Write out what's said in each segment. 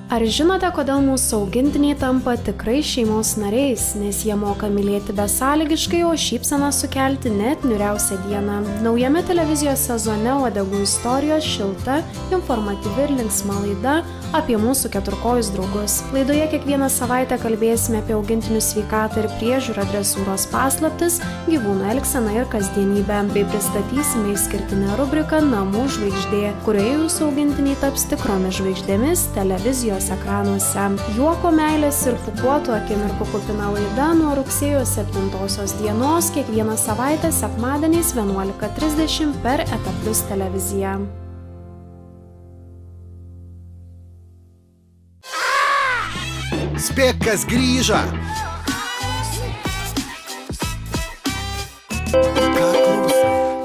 Ar žinote, kodėl mūsų augintiniai tampa tikrai šeimos nariais, nes jie moka mylėti besąlygiškai, o šypseną sukelti net niūriausią dieną? Naujame televizijos sezone Uodegų istorijos šilta, informatyvi ir linksma laida apie mūsų keturkojus draugus. Laidoje kiekvieną savaitę kalbėsime apie augintinių sveikatą ir priežiūrą, dresūros paslaptis, gyvūnų elgseną ir kasdienybę, bei pristatysime išskirtinę rubriką Namų žvaigždė, kurioje jūsų augintiniai taps tikromis žvaigždėmis televizijos ekranuose. Juoko, meilės ir pūkuotų akimirkų kupina laida nuo rugsėjo 7 dienos kiekvieną savaitę sekmadieniais 11:30 per ETA+ televiziją. Spėk, kas grįžo!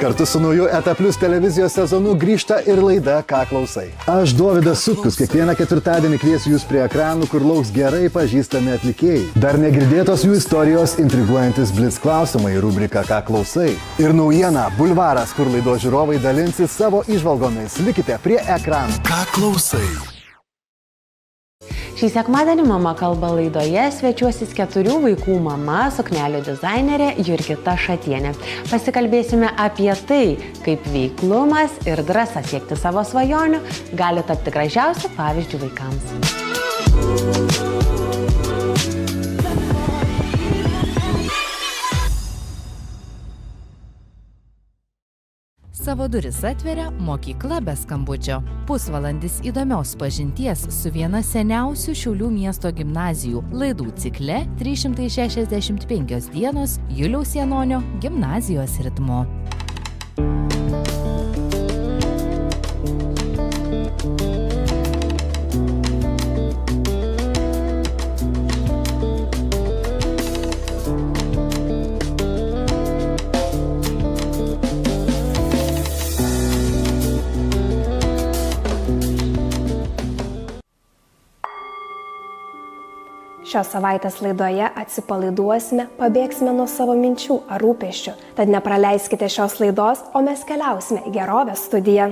Kartu su nauju ETA+ televizijos sezonu grįžta ir laida Ką klausai. Aš, Dovydas Sutkus, kiekvieną ketvirtadienį kviesiu jūs prie ekranų, kur lauks gerai pažįstami atlikėjai. Dar negirdėtos jų istorijos intriguojantis blitz klausimai, rubrika Ką klausai. Ir naujiena Bulvaras, kur laidos žiūrovai dalinsis savo įžvalgomis. Likite prie ekranų. Ką klausai? Šį sekmadienį Mama kalba laidoje svečiuosis 4 vaikų mama, suknelių dizainerė Jurgita Šatienė. Pasikalbėsime apie tai, kaip veiklumas ir drąsa siekti savo svajonių gali tapti gražiausiu pavyzdžiu vaikams. Savo duris atveria mokykla be skambučio. Pusvalandis įdomios pažinties su viena seniausių Šiaulių miesto gimnazijų. Laidų cikle 365 dienos Juliaus Janonio gimnazijos ritmu. Šios savaitės laidoje atsipalaiduosime, pabėgsime nuo savo minčių ar rūpesčių. Tad nepraleiskite šios laidos, o mes keliausime į Gerovės studiją.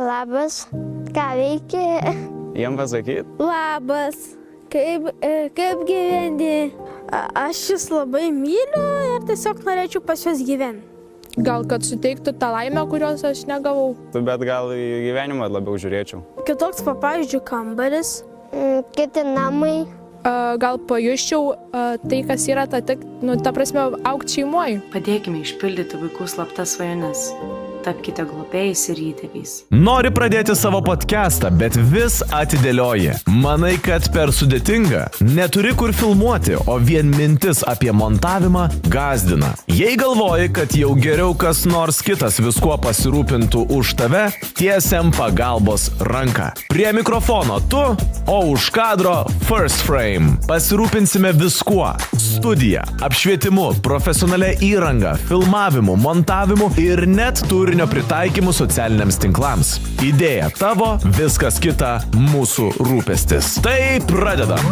Labas, ką veiki? Jiem pasakyt? Labas, kaip gyveni? Aš jūs labai myliu ir tiesiog norėčiau pas juos gyventi. Gal kad suteiktų tą laimę, kurios aš negavau. Bet gal į gyvenimą labiau žiūrėčiau. Kitoks, pavyzdžiui, kambaris. Kiti namai. Gal pajusčiau tai, kas yra ta prasme, augti šeimoje. Padėkime išpildyti vaikų slaptas svajones. Tapkite globėjais ir įtėviais. Nori pradėti savo podcastą, bet vis atidėlioji. Manai, kad per sudėtinga? Neturi kur filmuoti, o vien mintis apie montavimą gazdina. Jei galvoji, kad jau geriau kas nors kitas viskuo pasirūpintų už tave, tiesiam pagalbos ranką. Prie mikrofono tu, o už kadro First Frame. Pasirūpinsime viskuo. Studija, apšvietimu, profesionalia įranga, filmavimu, montavimu ir net turinio pritaikymu socialiniams tinklams. Idėja tavo, viskas kita mūsų rūpestis. Tai pradedam.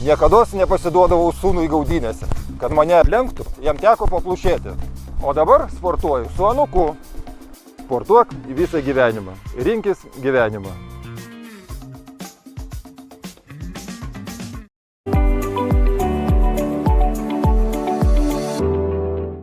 Niekados nepasiduodavau sūnui gaudynėse. Kad mane aplenktų, jam teko paplušėti. O dabar sportuoju su anuku. Sportuok visą gyvenimą. Rinkis gyvenimą.